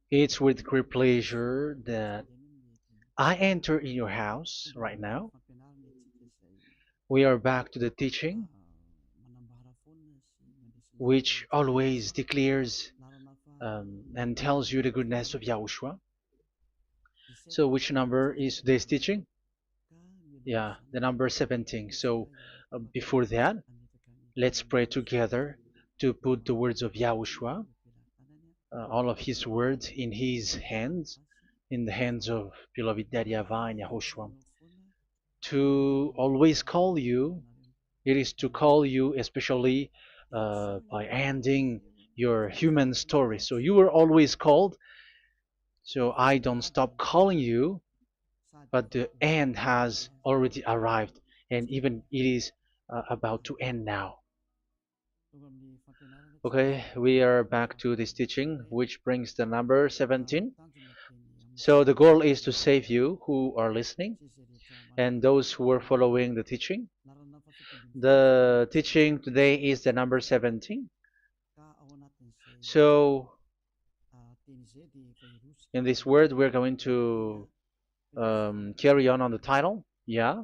It's with great pleasure that I enter in your house right now. We are back to the teaching, which always declares and tells you the goodness of Yahushua. So, which number is today's teaching? Yeah, the number 17. So, before that, let's pray together to put the words of Yahushua, all of his words in his hands, in the hands of beloved Daddy YAHVAH and YAHOSHUAH. To always call you, it is to call you especially by ending your human story. So you were always called, so I don't stop calling you, but the end has already arrived, and even it is about to end now. Okay, we are back to this teaching, which brings the number 17. So the goal is to save you who are listening and those who are following the teaching. The teaching today is the number 17. So in this word, we're going to carry on the title. Yeah.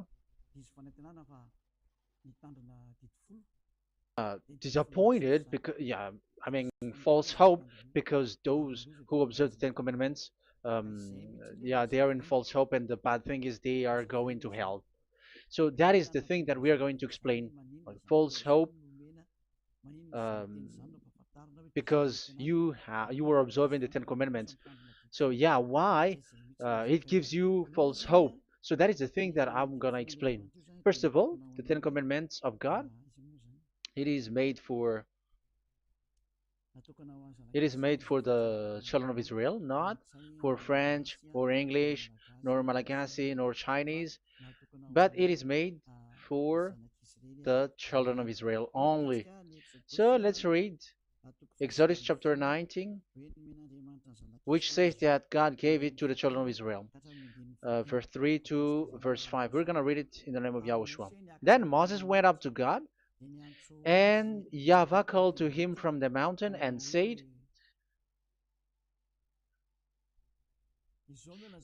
Disappointed because, yeah, I mean, false hope because those who observe the Ten Commandments, yeah, they are in false hope, and the bad thing is they are going to hell. So that is the thing that we are going to explain. Like false hope, um, because you were observing the Ten Commandments. So yeah, why it gives you false hope? So that is the thing that I'm gonna explain. First of all, the Ten Commandments of God, it is made for it is made for the children of Israel, not for French or English, nor Malagasy, nor Chinese, but it is made for the children of Israel only. So let's read Exodus chapter 19, which says that God gave it to the children of Israel. Verse 3 to verse 5. We're going to read it in the name of Yahushua. Then Moses went up to God, and YAHVAH called to him from the mountain and said,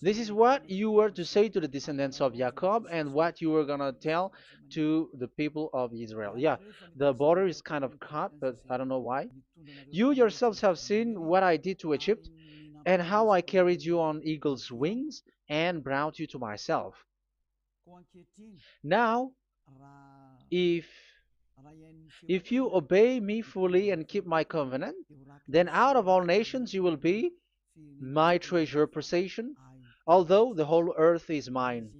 "This is what you were to say to the descendants of Jacob and what you were going to tell to the people of Israel." Yeah, the border is kind of cut, but I don't know why. "You yourselves have seen what I did to Egypt and how I carried you on eagle's wings and brought you to myself. Now, if if you obey me fully and keep my covenant, then out of all nations you will be my treasure possession, although the whole earth is mine."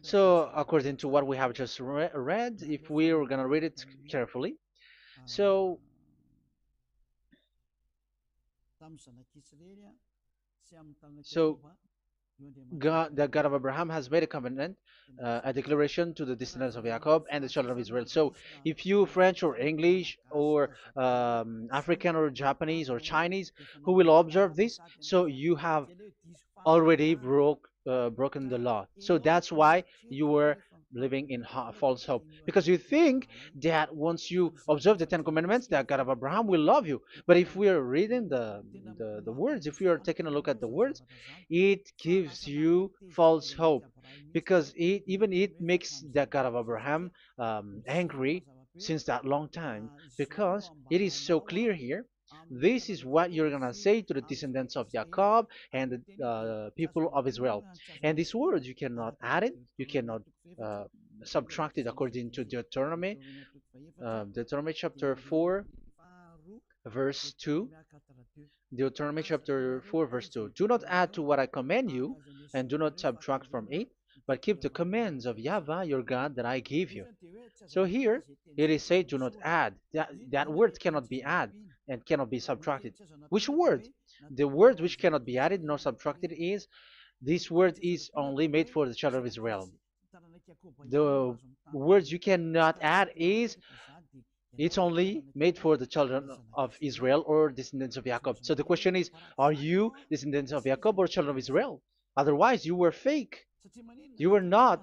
So, according to what we have just read, if we are going to read it carefully, so so God, the God of Abraham, has made a covenant, a declaration to the descendants of Jacob and the children of Israel. So, if you French or English or African or Japanese or Chinese who will observe this, so you have already broken the law. So that's why you were living in false hope, because you think that once you observe the Ten Commandments, that God of Abraham will love you. But if we are reading the words, if we are taking a look at the words, it gives you false hope, because even it makes the God of Abraham angry since that long time, because it is so clear here. This is what you're gonna say to the descendants of Jacob and the people of Israel. And this word, you cannot add it, you cannot uh, subtract it, according to Deuteronomy, Deuteronomy chapter 4, verse 2. Deuteronomy chapter 4, verse 2. "Do not add to what I command you, and do not subtract from it, but keep the commands of YAHVAH your God that I give you." So here it is said, "Do not add." That word cannot be added and cannot be subtracted. Which word? The word which cannot be added nor subtracted is, this word is only made for the children of Israel. The words you cannot add is, it's only made for the children of Israel or descendants of Jacob. So the question is, are you descendants of Jacob or children of Israel? Otherwise, you were fake. You were not,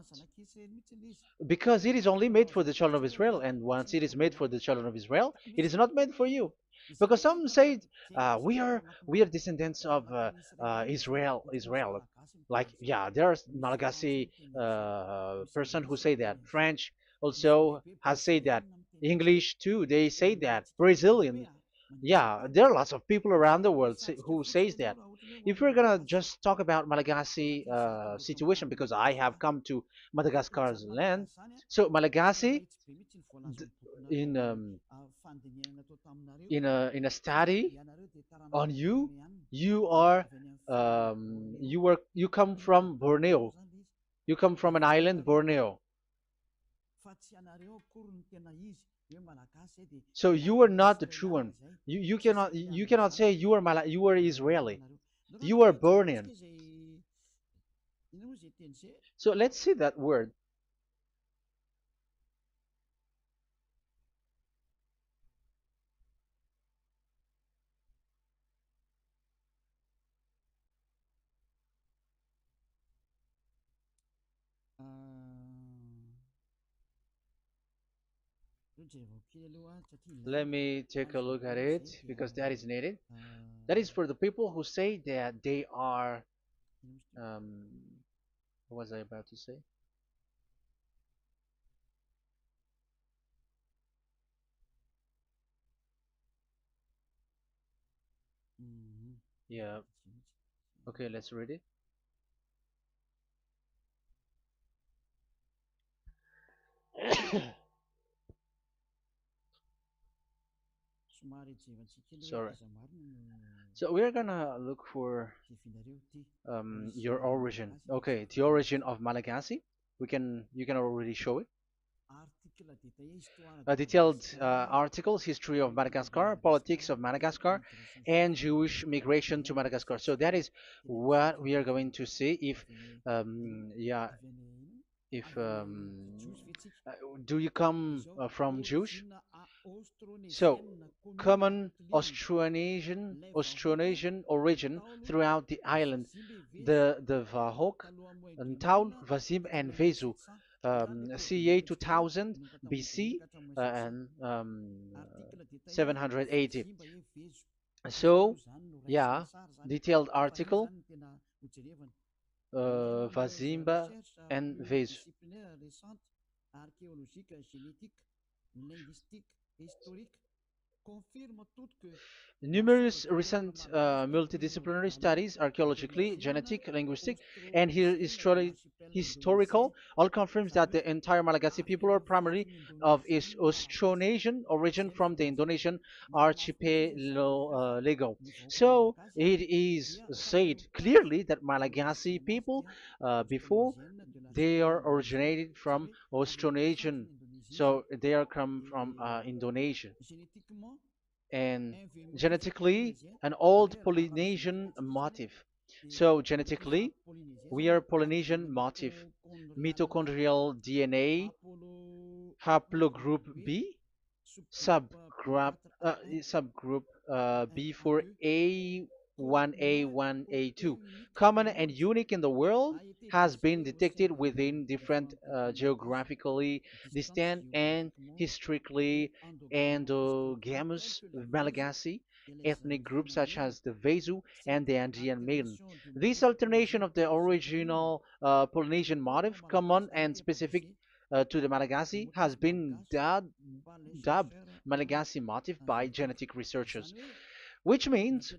because it is only made for the children of Israel. And once it is made for the children of Israel, it is not made for you. because some say we are descendants of Israel. Like, yeah, there's Malagasy person who say that. French also has said that. English too, they say that. Brazilian, yeah, there are lots of people around the world who says that. If we're gonna just talk about Malagasy situation, because I have come to Madagascar's land, so Malagasy, d- in in a study on you, you are you come from Borneo. You come from an island, Borneo. So you are not the true one. You cannot say you are Israeli. You are born in. So let's see that word. Let me take a look at it because that is needed. That is for the people who say that they are. Um, what was I about to say? Yeah. Okay, let's read it. Sorry. So we're gonna look for your origin. Okay, the origin of Malagasy. You can already show it. Detailed articles, history of Madagascar, politics of Madagascar, and Jewish migration to Madagascar. So that is what we are going to see. Yeah, if uh, do you come from Jewish? So, common Austronesian origin throughout the island, the Vahok, Ntaul, Vazim, and Vezu, CA 2000 BC and 780. So, yeah, detailed article, Vazimba and Vezu. Numerous recent multidisciplinary studies, archaeologically, genetic, linguistic, and historical, all confirms that the entire Malagasy people are primarily of Austronesian origin from the Indonesian archipelago. So it is said clearly that Malagasy people, before, they are originated from Austronesian, so they are come from Indonesia, and genetically an old Polynesian motif. So genetically, we are Polynesian motif, mitochondrial DNA, haplogroup B, subgroup subgroup B for A1A1A2, common and unique in the world, has been detected within different geographically distant and historically endogamous Malagasy ethnic groups such as the Vezu and the Andean Maiden. This alternation of the original Polynesian motif, common and specific to the Malagasy, has been dubbed Malagasy motif by genetic researchers, which means,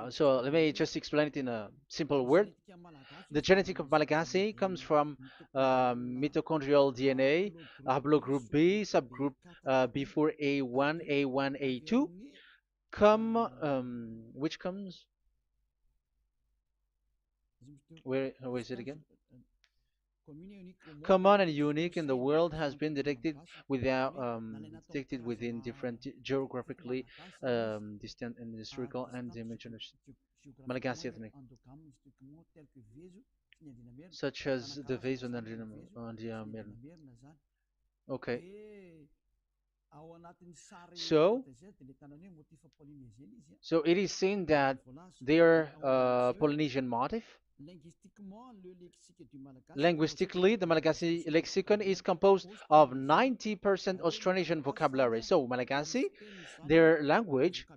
so let me just explain it in a simple word. The genetic of Malagasy comes from mitochondrial DNA, haplogroup B, subgroup B4A1, A1, A2, which comes, where is it again? Common and unique in the world, has been detected within different geographically distant and historical and dimensional Malagasy ethnic, such as the Vezo and the Amerna. Okay, so so it is seen that they are Polynesian motif. Linguistically, the Malagasy lexicon is composed of 90% Austronesian vocabulary. So Malagasy, their language,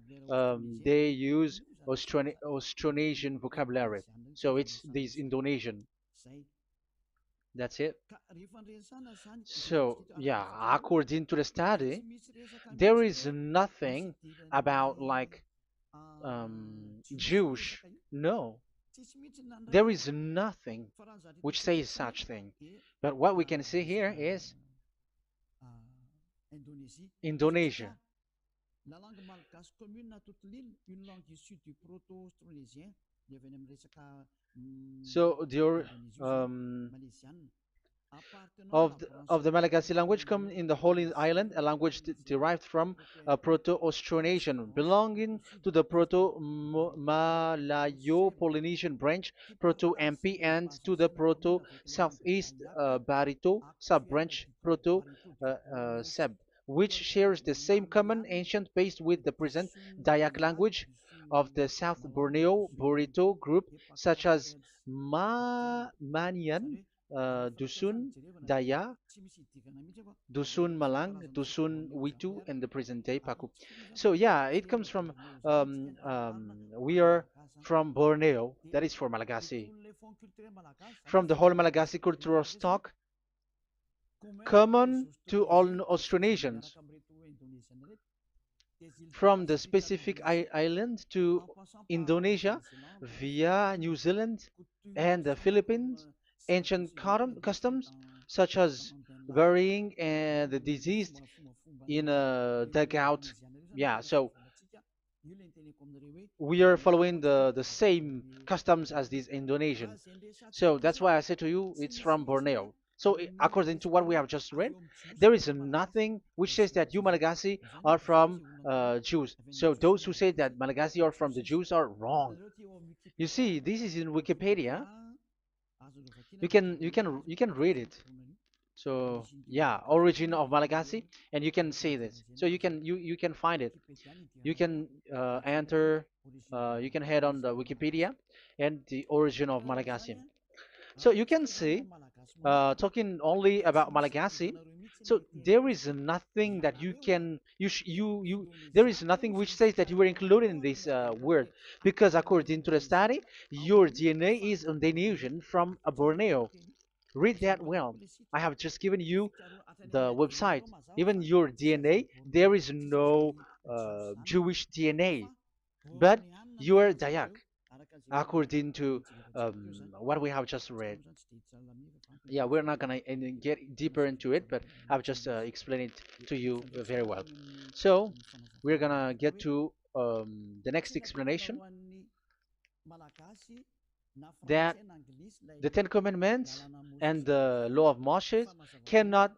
they use Austronesian vocabulary. So it's this Indonesian. That's it. So yeah, according to the study, there is nothing about like Jewish. No, there is nothing which says such thing. But what we can see here is Indonesia. So the of the Malagasy language come in the Holy Island, a language derived from a Proto-Austronesian belonging to the Proto-Malayo-Polynesian branch, Proto-MP, and to the Proto-Southeast Barito sub-branch, Proto-Seb, which shares the same common ancient base with the present Dayak language of the South Borneo Burrito group, such as Manian, Dusun, Daya, Dusun Malang, Dusun Witu, and the present day Paku. So yeah, it comes from we are from Borneo, that is for Malagasy. From the whole Malagasy cultural stock, common to all Austronesians, from the specific island to Indonesia via New Zealand and the Philippines, ancient customs such as burying and the deceased in a dugout. Yeah, so we are following the same customs as these Indonesian. So that's why I said to you it's from Borneo. So according to what we have just read, there is nothing which says that you Malagasy are from Jews. So those who say that Malagasy are from the Jews are wrong. You see, this is in Wikipedia. You can read it. So yeah, origin of Malagasy, and you can see this. So you can find it. You can enter. You can head on the Wikipedia and the origin of Malagasy. So you can see, talking only about Malagasy. So there is nothing that you can you there is nothing which says that you were included in this word, because according to the study, your DNA is Indonesian from Borneo. Read that well. I have just given you the website. Even your DNA, there is no Jewish DNA, but you are Dayak, according to what we have just read. Yeah, we're not gonna get deeper into it, but I've just explained it to you very well. So we're gonna get to the next explanation, that the Ten Commandments and the Law of Moshe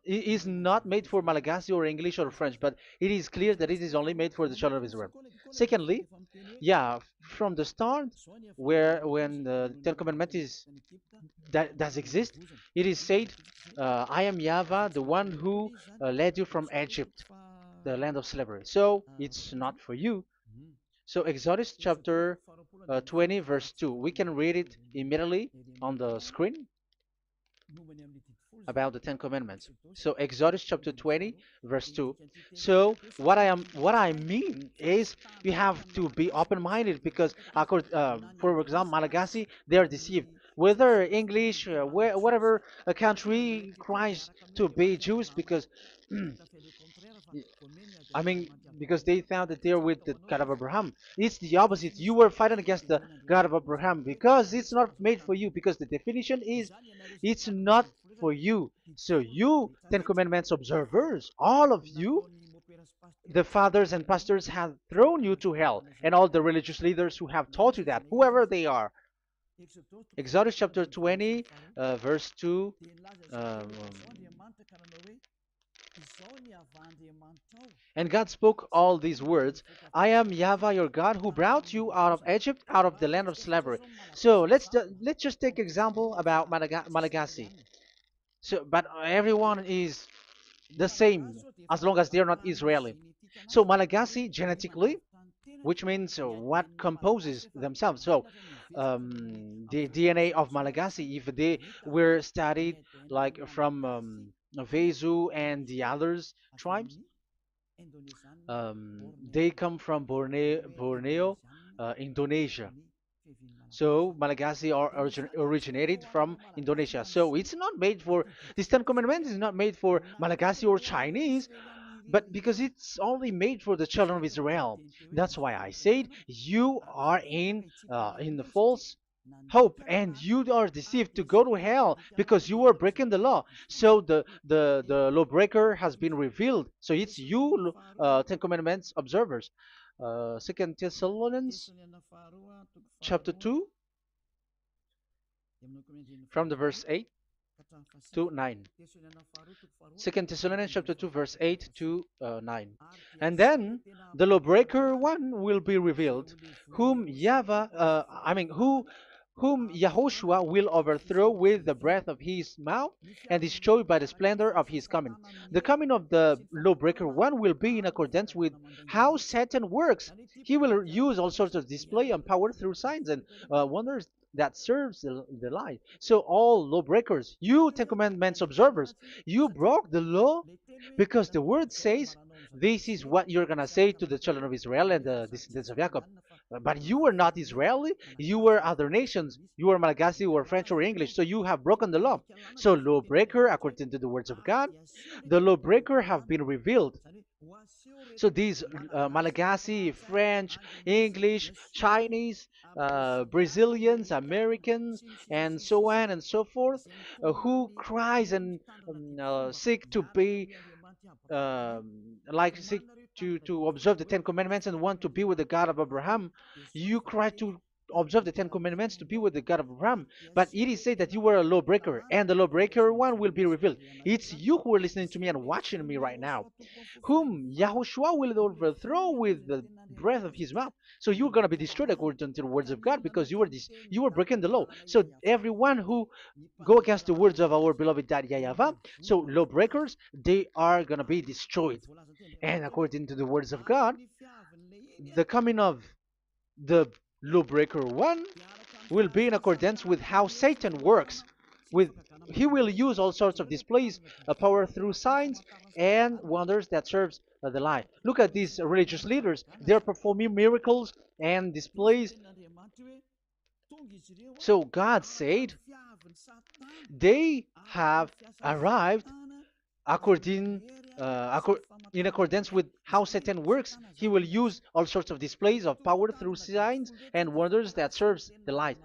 is not made for Malagasy or English or French, but it is clear that it is only made for the children of Israel. Secondly, yeah, from the start, where when the Ten Commandments that does exist, it is said, "I am Yahweh, the one who led you from Egypt, the land of slavery." So it's not for you. So Exodus chapter 20 verse 2. We can read it immediately on the screen about the Ten Commandments. So Exodus chapter 20 verse 2. So what I mean is we have to be open-minded, because for example, Malagasy, they are deceived. Whether English, whatever a country tries to be Jews, because I mean, because they found that they're with the God of Abraham. It's the opposite. You were fighting against the God of Abraham, because it's not made for you. Because the definition is, it's not for you. So you, Ten Commandments observers, all of you, the fathers and pastors have thrown you to hell, and all the religious leaders who have taught you that, whoever they are. Exodus chapter 20, verse 2. Um, And God spoke all these words: "I am Yahweh your God, who brought you out of Egypt, out of the land of slavery." So let's just take example about Malagasy. So, but everyone is the same as long as they're not Israeli. So Malagasy genetically, which means what composes themselves. So the DNA of Malagasy, if they were studied like from Vezu and the others tribes, they come from Borneo, Indonesia. So Malagasy are originated from Indonesia. So it's not made for this Ten Commandments is not made for Malagasy or Chinese, but because it's only made for the children of Israel. That's why I said you are in the false hope and you are deceived to go to hell because you are breaking the law. So the lawbreaker has been revealed. So it's you, Ten Commandments observers. Second Thessalonians chapter 2 from the verse 8 to 9. Second Thessalonians chapter 2 verse 8 to 9. And then the lawbreaker one will be revealed, whom whom Yahushua will overthrow with the breath of his mouth and destroy by the splendor of his coming. The coming of the lawbreaker one will be in accordance with how Satan works. He will use all sorts of display and power through signs and wonders that serves the lie. So all lawbreakers, you Ten Commandments observers, you broke the law because the word says this is what you're gonna say to the children of Israel and the descendants of Jacob. But you were not Israeli, you were other nations, you were Malagasy or French or English, so you have broken the law. So lawbreaker, according to the words of God, the lawbreaker have been revealed. So these Malagasy, French, English, Chinese, Brazilians, Americans, and so on and so forth, who cries and seek to be like seek to observe the Ten Commandments and want to be with the God of Abraham. You cry to observe the Ten Commandments to be with the God of Abraham, but it is said that you were a lawbreaker, and the lawbreaker one will be revealed. It's you who are listening to me and watching me right now, whom Yahushua will overthrow with the breath of his mouth. So you're gonna be destroyed according to the words of God because you were breaking the law. So everyone who go against the words of our beloved Daddy YAHVAH, so lawbreakers, they are gonna be destroyed. And according to the words of God, the coming of the lawbreaker one will be in accordance with how Satan works. With he will use all sorts of displays, power through signs and wonders that serves the lie. Look at these religious leaders; they're performing miracles and displays. So God said they have arrived according in accordance with how Satan works. He will use all sorts of displays of power through signs and wonders that serves the light.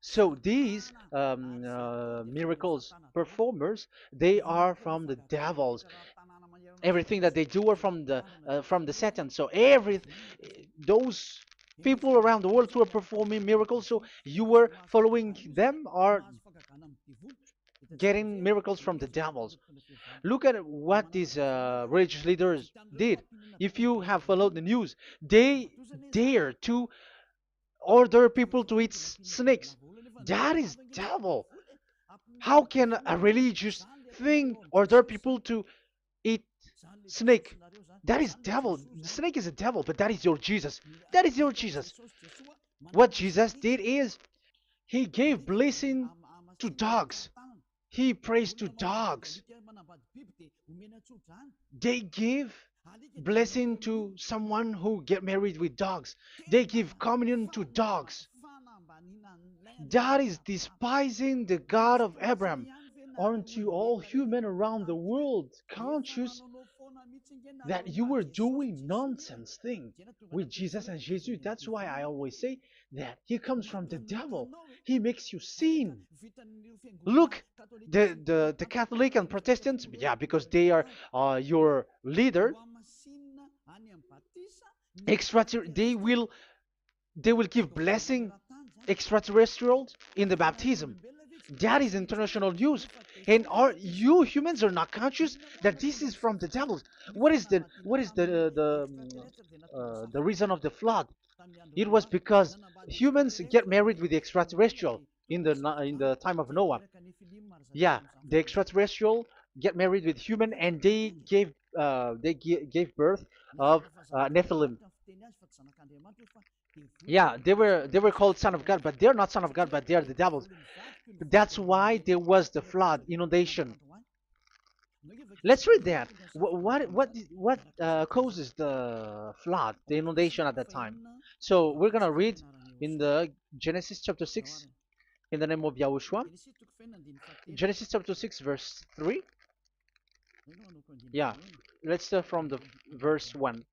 So these miracles performers, they are from the devils. Everything that they do are from the Satan. So those people around the world who are performing miracles, so you were following them, are getting miracles from the devils. Look at what these religious leaders did. If you have followed the news, they dare to order people to eat snakes. That is devil. How can a religious thing order people to eat snake? That is devil. The snake is a devil, but that is your Jesus. That is your Jesus. What Jesus did is he gave blessing to dogs. He prays to dogs. They give blessing to someone who get married with dogs. They give communion to dogs. That is despising the God of Abraham. Aren't you all human around the world conscious that you were doing nonsense thing with Jesus and Jesus? That's why I always say that he comes from the devil. He makes you sin. Look, the Catholic and Protestants, yeah, because they are your leader. They will give blessing extraterrestrials in the baptism. That is international news, and you humans are not conscious that this is from the devil. What is the reason of the flood? It was because humans get married with the extraterrestrial in the time of Noah. Yeah, the extraterrestrial get married with human, and they gave birth of Nephilim. Yeah, they were called son of God, but they're not son of God, but they're the devils. That's why there was the flood, inundation. Let's read that. What causes the flood, the inundation at that time? So we're gonna read in the Genesis chapter 6 in the name of Yahushua. Genesis chapter 6 verse 3. Yeah, let's start from the verse 1.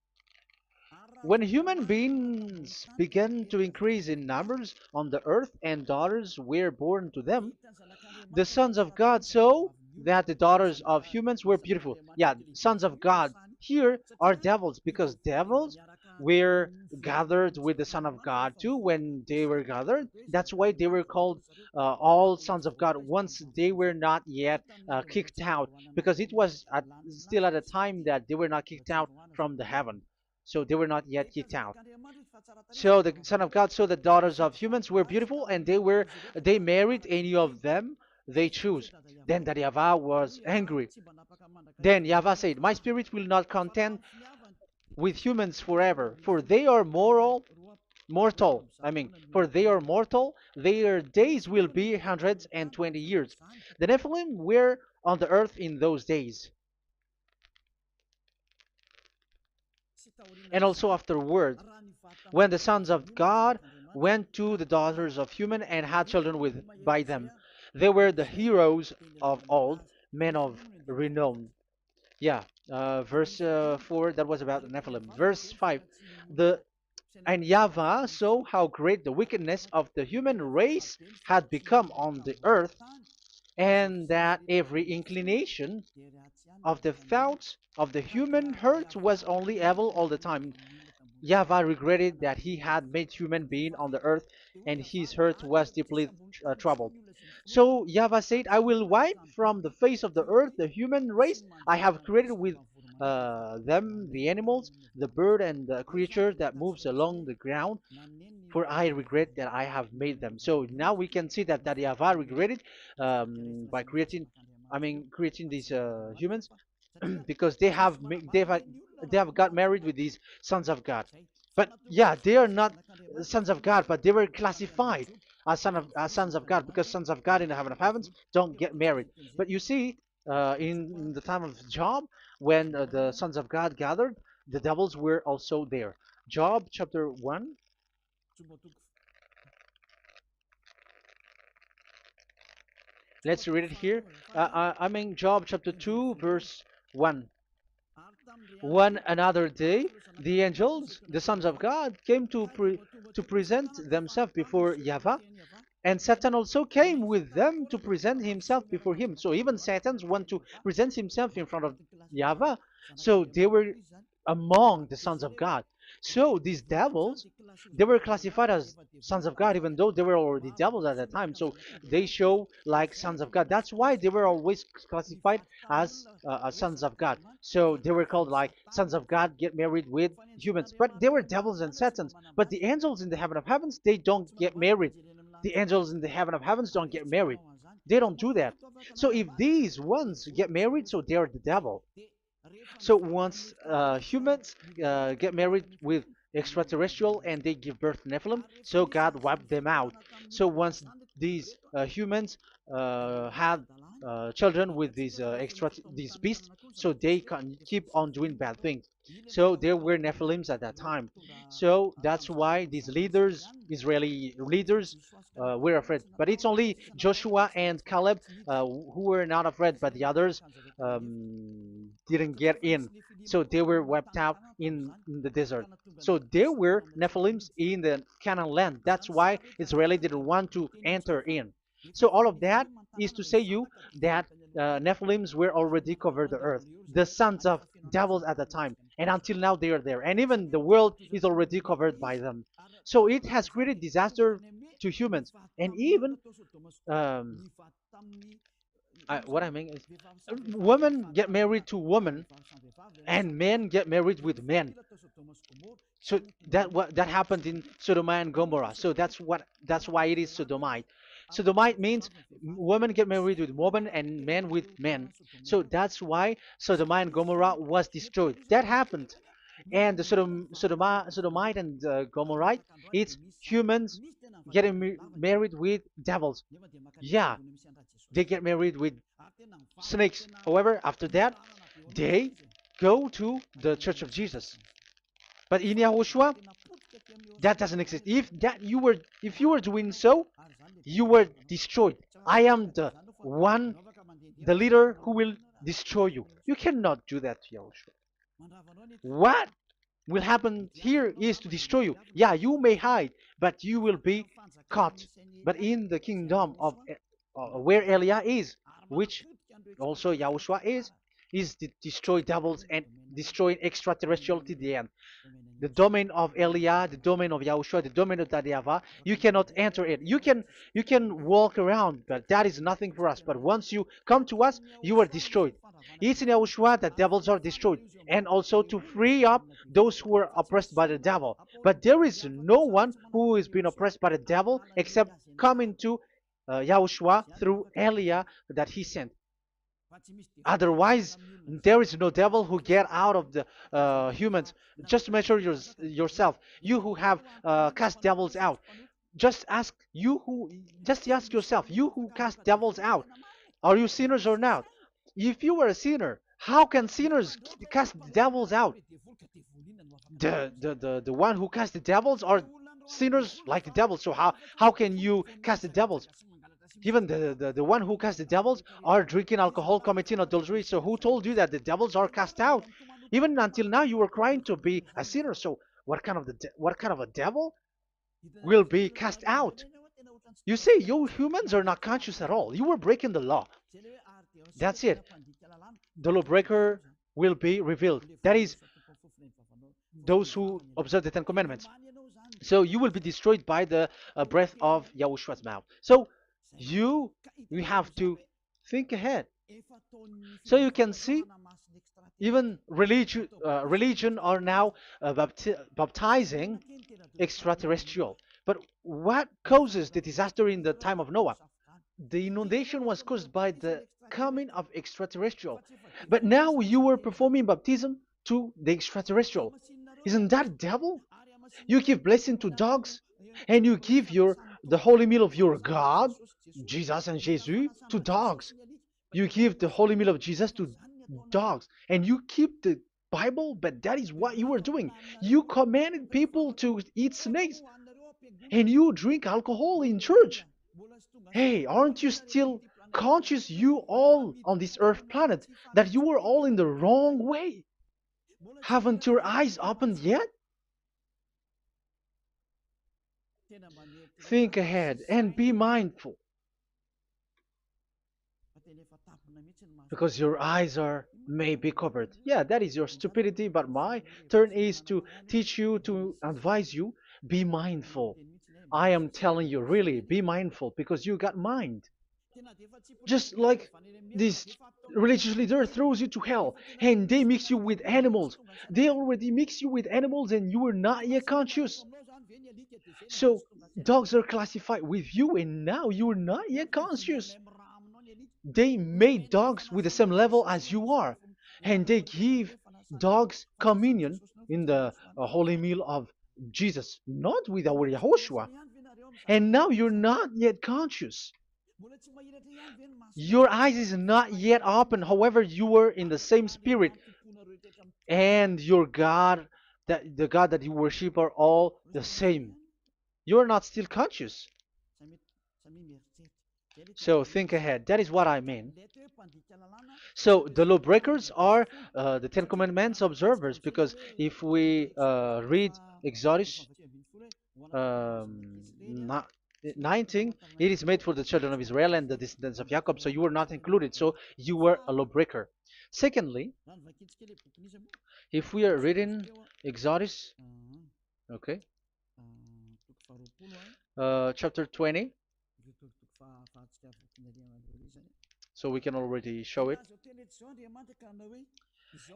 When human beings began to increase in numbers on the earth and daughters were born to them, the sons of God saw that the daughters of humans were beautiful. Yeah, sons of God here are devils because devils were gathered with the Son of God too when they were gathered. That's why they were called all sons of God once they were not yet kicked out because it was still at a time that they were not kicked out from the heaven. So they were not yet kicked out. So the Son of God saw the daughters of humans were beautiful, and they married any of them they choose. Then the Yahweh was angry. Then Yahweh said, "My spirit will not contend with humans forever, for they are mortal. For they are mortal. Their days will be 120 years. The Nephilim were on the earth in those days, and also afterward, when the sons of God went to the daughters of human and had children with by them. They were the heroes of old, men of renown." Yeah, verse 4, that was about the Nephilim. Verse 5, the and Yahweh saw how great the wickedness of the human race had become on the earth, and that every inclination of the thoughts of the human heart was only evil all the time. Yahweh regretted that he had made human being on the earth, and his heart was deeply troubled. So Yahweh said, "I will wipe from the face of the earth the human race I have created with them, the animals, the bird, and the creature that moves along the ground, for I regret that I have made them." So now we can see that Yahweh regretted by creating these humans because they have got married with these sons of God. But yeah, they are not sons of God, but they were classified as sons of God because sons of God in the heaven of heavens don't get married. But you see, in the time of Job, when the sons of God gathered, the devils were also there. Job chapter 1. Let's read it here. Job chapter 2, verse 1. One another day, the angels, the sons of God, came to present themselves before Yahweh, and Satan also came with them to present himself before him. So even Satan want to present himself in front of Yahweh. So they were among the sons of God. So these devils, they were classified as sons of God, even though they were already devils at that time. So they show like sons of God. That's why they were always classified as sons of God. So they were called like sons of God get married with humans. But they were devils and satans. But the angels in the heaven of heavens, they don't get married. The angels in the heaven of heavens don't get married. They don't do that. So if these ones get married, so they're the devil. So once humans get married with extraterrestrial and they give birth to Nephilim, so God wiped them out. So once these humans had children with these beasts, so they can keep on doing bad things. So there were Nephilims at that time. So that's why these leaders, Israeli leaders, were afraid. But it's only Joshua and Caleb who were not afraid, but the others didn't get in. So they were wiped out in the desert. So there were Nephilims in the Canaan land. That's why Israeli didn't want to enter in. So all of that is to say you that Nephilims were already covered the earth, the sons of devils at the time, and until now they are there, and even the world is already covered by them. So it has created disaster to humans, and even um, what I mean is, women get married to women, and men get married with men. So that happened in Sodom and Gomorrah. So that's why it is Sodomite. Sodomite means women get married with women and men with men. So that's why Sodom and Gomorrah was destroyed. That happened. and the Sodomite and Gomorrite, it's humans getting married with devils. Yeah, they get married with snakes. However, after that, they go to the Church of Jesus. But in Yahushua, that doesn't exist. If you were doing so, you were destroyed. I am the one, the leader who will destroy you. You cannot do that to Yahushua. What will happen here is to destroy you. Yeah, you may hide, but you will be caught. But in the kingdom of where Elia is, which also Yahushua is to destroy devils and destroy extraterrestriality at the end. The domain of Elia, the domain of Yahushua, the domain of YAHVAH, you cannot enter it. You can walk around, but that is nothing for us. But once you come to us, you are destroyed. It's in Yahushua that devils are destroyed, and also to free up those who are oppressed by the devil. But there is no one who is being oppressed by the devil except coming to Yahushua through Elia that he sent. Otherwise, there is no devil who get out of the humans. Just measure yourself. You who have cast devils out. Just ask you who. Just ask yourself. You who cast devils out. Are you sinners or not? If you are a sinner, how can sinners cast devils out? The one who cast the devils are sinners like the devils. So how can you cast the devils? Even the one who cast the devils are drinking alcohol, committing adultery. So who told you that the devils are cast out? Even until now, you were crying to be a sinner. So what kind of a devil will be cast out? You see, you humans are not conscious at all. You were breaking the law. That's it. The lawbreaker will be revealed. That is, those who observe the Ten Commandments. So you will be destroyed by the breath of Yahushua's mouth. So you have to think ahead. So you can see, even religion are now baptizing extraterrestrial. But what causes the disaster in the time of Noah? The inundation was caused by the coming of extraterrestrial. But now you are performing baptism to the extraterrestrial. Isn't that devil? You give blessing to dogs, and you give the holy meal of your God, Jesus and Jesus, to dogs. You give the holy meal of Jesus to dogs, and you keep the Bible, but that is what you were doing. You commanded people to eat snakes, and you drink alcohol in church. Hey, aren't you still conscious, you all on this earth planet, that you were all in the wrong way? Haven't your eyes opened yet? Think ahead and be mindful, because your eyes are may be covered. Yeah, that is your stupidity, but my turn is to teach you, to advise you. Be mindful. I am telling you, really, be mindful, because you got mind. Just like this religious leader throws you to hell and they mix you with animals. They already mix you with animals and you are not yet conscious. So dogs are classified with you and now you are not yet conscious. They made dogs with the same level as you are, and they give dogs communion in the holy meal of Jesus, not with our Yahushua. And now you're not yet conscious. Your eyes is not yet open. However, you were in the same spirit, and your God, that the God that you worship, are all the same. You are not still conscious. So think ahead. That is what I mean. So the lawbreakers are the Ten Commandments observers, because if we read Exodus um, 19, it is made for the children of Israel and the descendants of Jacob, so you were not included, so you were a lawbreaker. Secondly, if we are reading Exodus, okay, chapter 20, so we can already show it.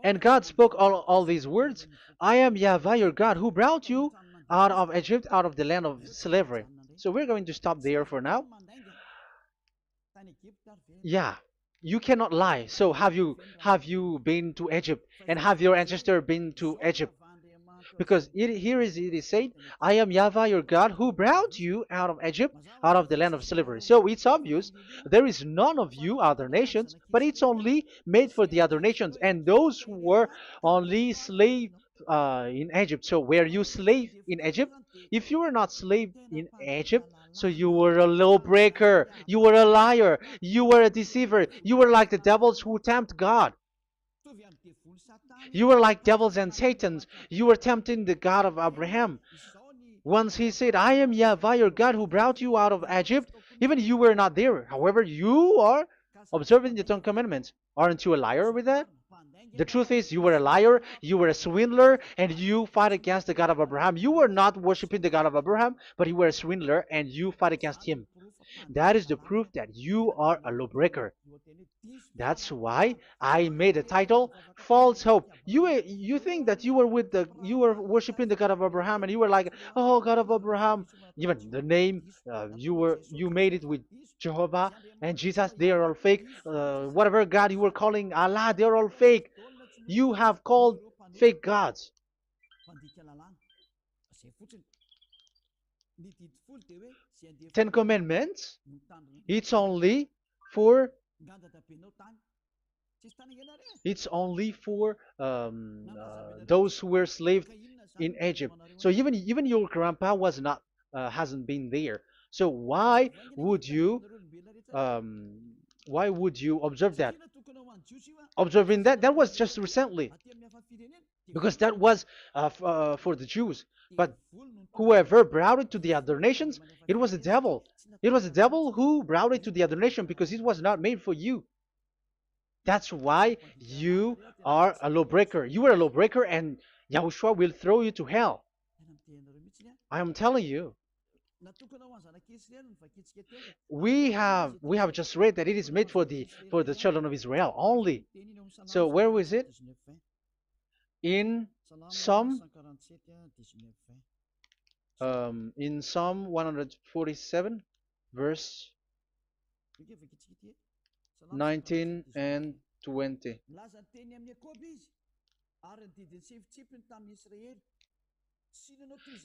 And God spoke all these words. I am YAHVAH your God, who brought you out of Egypt, out of the land of slavery. So we're going to stop there for now. Yeah, you cannot lie. So have you been to Egypt, and have your ancestor been to Egypt? Because it is said, I am Yahweh your God who brought you out of Egypt, out of the land of slavery. So it's obvious there is none of you other nations, but it's only made for the other nations and those who were only slave in Egypt. So were you slave in Egypt? If you were not slave in Egypt, so you were a lawbreaker, you were a liar, you were a deceiver, you were like the devils who tempt God. You were like devils and Satans. You were tempting the God of Abraham. Once he said, I am Yahweh your God who brought you out of Egypt, even you were not there. However, you are observing the Ten Commandments. Aren't you a liar with that? The truth is, you were a liar, you were a swindler, and you fight against the God of Abraham. You were not worshiping the God of Abraham, but you were a swindler and you fight against him. That is the proof that you are a lawbreaker. That's why I made a title, False Hope. You think that you were worshiping the God of Abraham and you were like, oh God of Abraham. Even the name you made it with Jehovah and Jesus, they are all fake. Whatever God you were calling Allah, they are all fake. You have called fake gods. Ten Commandments, it's only for those who were slaves in Egypt. So even your grandpa was not hasn't been there. So would you um, why would you observe that? Observing that was just recently because that was for the Jews. But whoever brought it to the other nations, it was the devil. It was the devil who brought it to the other nation because it was not made for you. That's why you are a lawbreaker. You are a lawbreaker and Yahushua will throw you to hell. I am telling you. We have just read that it is made for the children of Israel only. So where was it? In Psalm in Psalm 147 verse 19 and 20.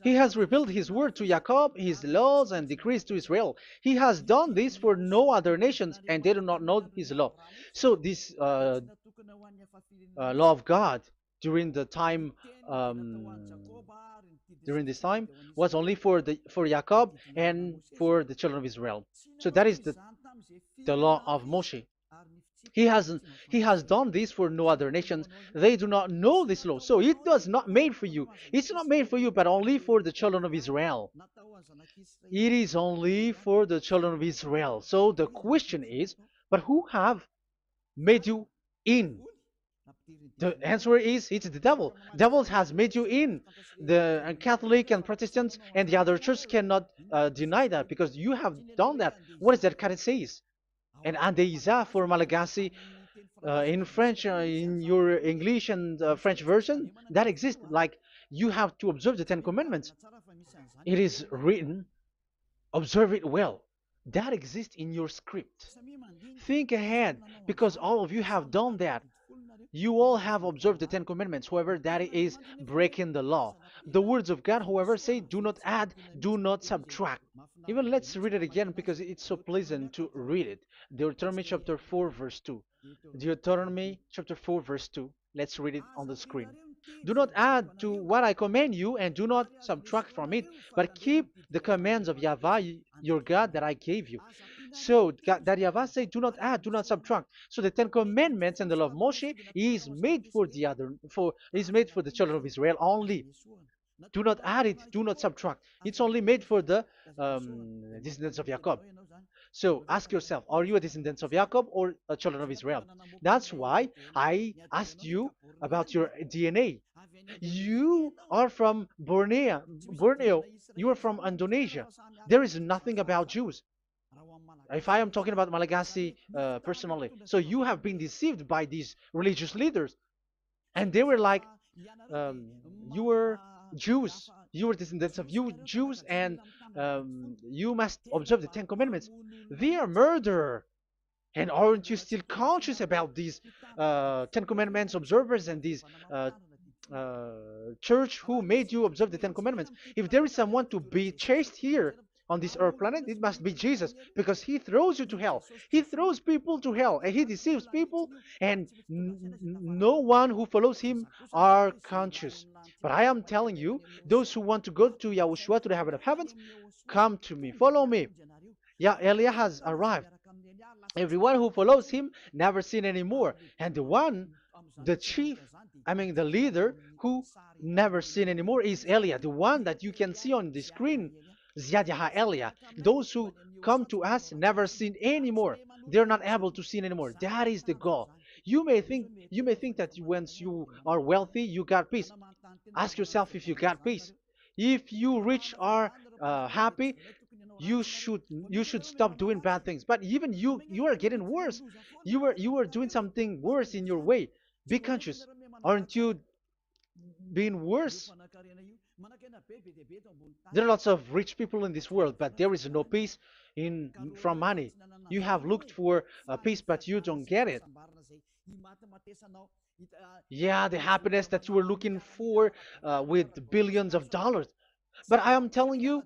He has revealed his word to Jacob, his laws and decrees to Israel. He has done this for no other nations, and they do not know his law. So this law of God during the time during this time was only for Jacob and for the children of Israel. So that is the law of Moshe. He has done this for no other nations. They do not know this law. So it was not made for you. It's not made for you, but only for the children of Israel. It is only for the children of Israel. So the question is, but who have made you in? The answer is it's the devil. Devil has made you in. The Catholic and Protestants and the other church cannot deny that because you have done that. What is that kind of says? And Andeiza for Malagasy in French, in your English and French version, that exists. Like you have to observe the Ten Commandments. It is written, observe it well. That exists in your script. Think ahead because all of you have done that. You all have observed the Ten Commandments, however, that is breaking the law. The words of God, however, say, do not add, do not subtract. Even let's read it again because it's so pleasant to read it. Deuteronomy chapter 4, verse 2. Deuteronomy chapter 4, verse 2. Let's read it on the screen. Do not add to what I command you, and do not subtract from it, but keep the commands of Yahweh, your God, that I gave you. So that Yahweh said, do not add, do not subtract. So the Ten Commandments and the law of Moshe is made for the children of Israel only. Do not add it, do not subtract. It's only made for the descendants of Jacob. So ask yourself, are you a descendant of Jacob or a children of Israel? That's why I asked you about your DNA. You are from Borneo. You are from Indonesia. There is nothing about Jews. If I am talking about Malagasy personally. So you have been deceived by these religious leaders. And they were like, you were Jews. You were descendants of you Jews, and you must observe the Ten Commandments. They are murderer. And aren't you still conscious about these Ten Commandments observers and these church who made you observe the Ten Commandments. If there is someone to be chased here on this earth planet, it must be Jesus, because he throws you to hell. He throws people to hell, and he deceives people, and no one who follows him are conscious. But I am telling you, those who want to go to Yahushua, to the heaven of heavens, come to me, follow me. Yeah, Eliah has arrived. Everyone who follows him never sin anymore. And the chief, the leader who never sin anymore is Eliah, the one that you can see on the screen. Ziyadah Eliah. Those who come to us never sin anymore. They're not able to sin anymore. That is the goal. You may think that once you are wealthy, you got peace. Ask yourself if you got peace. If you rich are happy, you should stop doing bad things. But even you are getting worse. You are doing something worse in your way. Be conscious. Aren't you being worse? There are lots of rich people in this world, but there is no peace in from money. You have looked for peace, but you don't get it. Yeah, the happiness that you were looking for with billions of dollars. But I am telling you,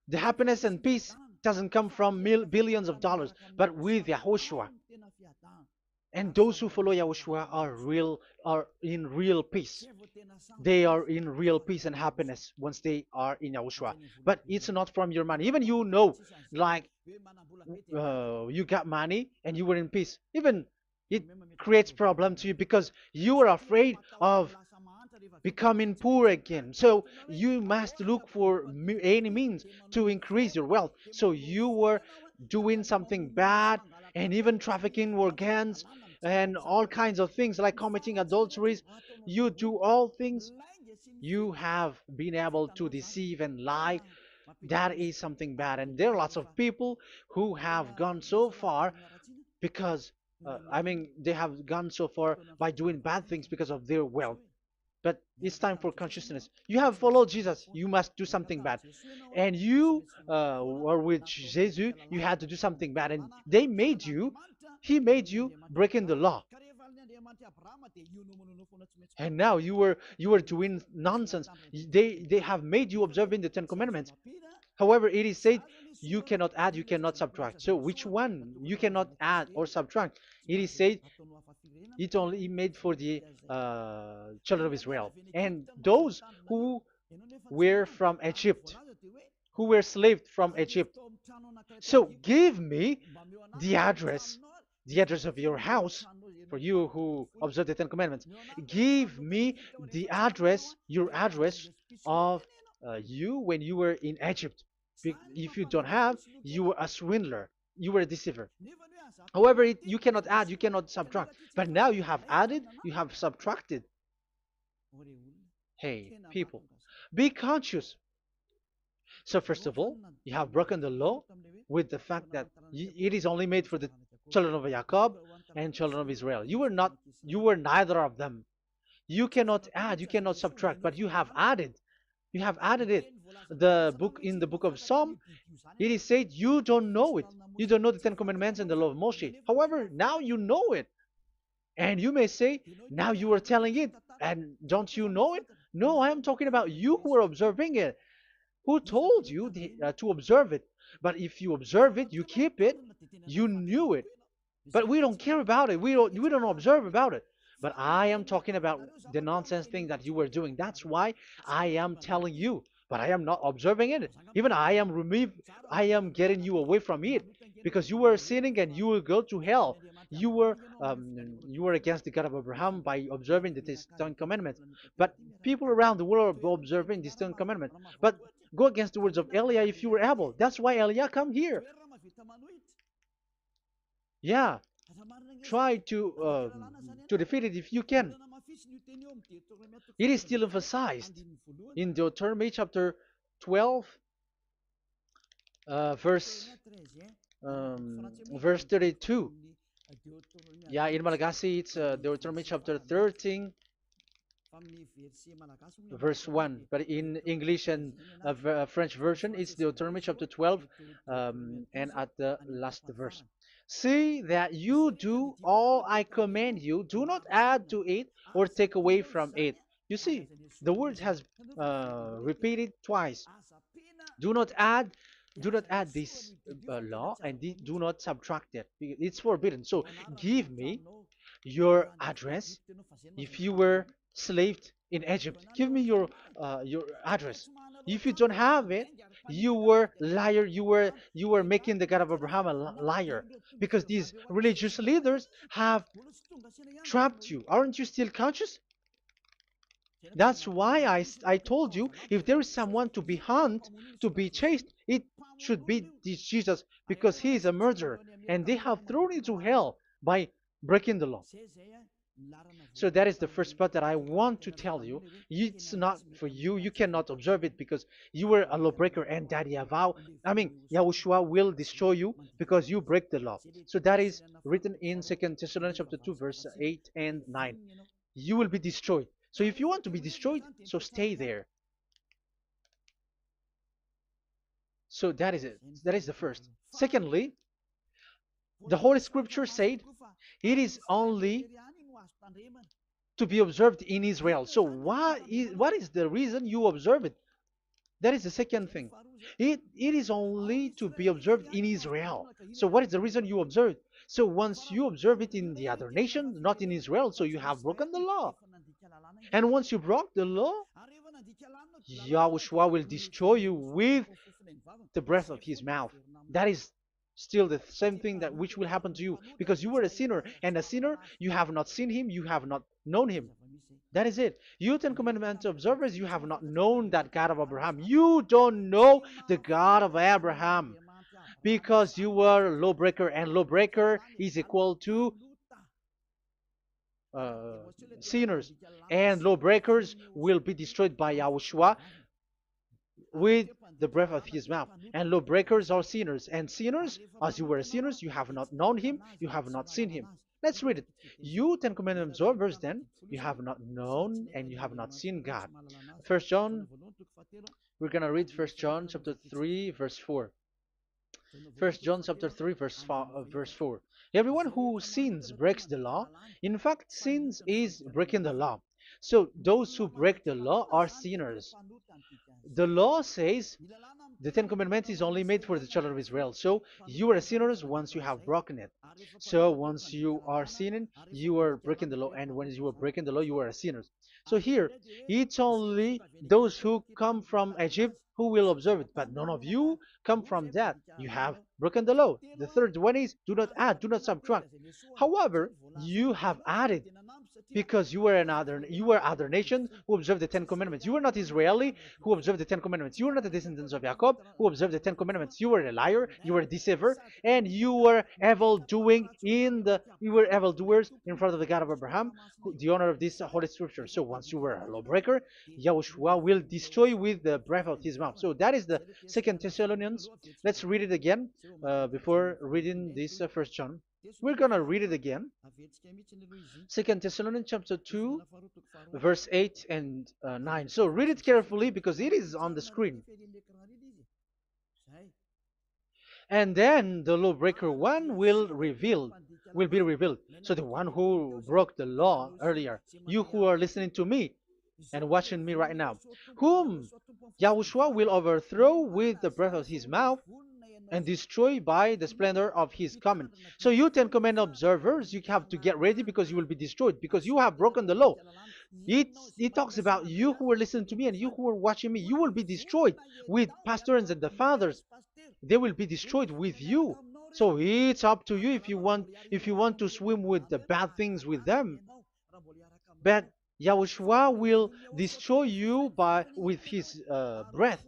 the happiness and peace doesn't come from billions of dollars, but with Yahushua. And those who follow Yahushua are in real peace. They are in real peace and happiness once they are in Yahushua. But it's not from your money. Even like you got money and you were in peace. Even it creates problem to you because you are afraid of becoming poor again. So you must look for any means to increase your wealth. So you were doing something bad and even trafficking organs and all kinds of things like committing adulteries. You do all things. You have been able to deceive and lie. That is something bad. And there are lots of people who have gone so far because, they have gone so far by doing bad things because of their wealth. But it's time for consciousness. You have followed Jesus, you must do something bad. And you were with Jesus, you had to do something bad. And he made you breaking the law. And now you were doing nonsense. They have made you observing the Ten Commandments. However, it is said you cannot add, you cannot subtract. So which one you cannot add or subtract? It is said it only made for the children of Israel and those who were from Egypt, who were slaved from Egypt. So give me the address, the address of your house, for you who observe the Ten Commandments. Give me the address, your address of you when you were in Egypt. If you don't have, you were a swindler, you were a deceiver. However, you cannot add, you cannot subtract. But now you have added, you have subtracted. Hey, people, be conscious. So first of all, you have broken the law with the fact that it is only made for the children of Jacob and children of Israel. You were neither of them. You cannot add, you cannot subtract, but you have added. You have added it. In the book of Psalm, it is said you don't know it. You don't know the Ten Commandments and the law of Moshe. However, now you know it. And you may say, now you are telling it, and don't you know it? No, I am talking about you who are observing it. Who told you to observe it? But if you observe it, you keep it, you knew it. But we don't care about it. We don't observe about it. But I am talking about the nonsense thing that you were doing. That's why I am telling you. But I am not observing it. Even I am getting you away from it. Because you were sinning and you will go to hell. You were against the God of Abraham by observing the Ten Commandments. But people around the world are observing the Ten Commandments. But go against the words of Eliah if you were able. That's why Eliah come here. Yeah, try to defeat it if you can. It is still emphasized in Deuteronomy chapter 12, verse 32. Yeah, in Malagasy it's Deuteronomy chapter 13, verse 1. But in English and French version, it's Deuteronomy chapter 12, and at the last verse. See that you do all I command you. Do not add to it or take away from it. You see, the word has repeated twice. Do not add, do not add this law, and do not subtract it. It's forbidden. So give me your address. If you were slaved in Egypt, give me your address. If you don't have it, you were liar. You were making the God of Abraham a liar, because these religious leaders have trapped you. Aren't you still conscious? That's why I told you, if there is someone to be hunted, to be chased, it should be this Jesus, because he is a murderer and they have thrown into hell by breaking the law. So that is the first part that I want to tell you. It's not for you. You cannot observe it because you were a lawbreaker, and that Yahushua will destroy you because you break the law. So that is written in 2 Thessalonians chapter 2, verse 8 and 9. You will be destroyed. So if you want to be destroyed, so stay there. So that is it. That is the first. Secondly, the Holy Scripture said it is only to be observed in Israel. So what is the reason you observe it? That is the second thing. It is only to be observed in Israel. So what is the reason you observe it? So once you observe it in the other nation, not in Israel, so you have broken the law. And once you broke the law, Yahushua will destroy you with the breath of his mouth. That is still the same thing that which will happen to you, because you were a sinner, and a sinner, you have not seen him, you have not known him. That is it. You Ten Commandments observers, you have not known that God of Abraham. You don't know the God of Abraham because you were a lawbreaker, and lawbreaker is equal to uh, sinners, and lawbreakers will be destroyed by Yahushua with the breath of his mouth. And lawbreakers are sinners, and sinners, as you were sinners, you have not known him, you have not seen him. Let's read it. You Ten Commandments observers, then, you have not known and you have not seen God. First John, we're gonna read First John chapter 3, verse 4. First John chapter 3, verse 4. Everyone who sins breaks the law. In fact, sins is breaking the law. So those who break the law are sinners. The law says the Ten Commandments is only made for the children of Israel. So you are sinners once you have broken it. So once you are sinning, you are breaking the law. And when you are breaking the law, you are a sinner. So here, it's only those who come from Egypt who will observe it. But none of you come from that. You have broken the law. The third one is do not add, do not subtract. However, you have added, because you were other nation who observed the Ten Commandments. You were not Israeli who observed the Ten Commandments. You were not the descendants of Jacob who observed the Ten Commandments. You were a liar, you were a deceiver, and you were evil doers in front of the God of Abraham, the honor of this holy scripture. So once you were a lawbreaker, Yahushua will destroy you with the breath of his mouth. So that is the Second Thessalonians. Let's read it again before reading this First John. We're gonna read it again. Second Thessalonians chapter 2, verse 8 and 9. So read it carefully because it is on the screen. And then the lawbreaker one will be revealed. So the one who broke the law earlier, you who are listening to me and watching me right now, whom Yahushua will overthrow with the breath of his mouth and destroy by the splendor of his coming. So you Ten Commandment observers, you have to get ready because you will be destroyed, because you have broken the law. It talks about you who are listening to me and you who are watching me. You will be destroyed with pastors and the fathers. They will be destroyed with you. So it's up to you if you want to swim with the bad things with them. But Yahushua will destroy you with his breath.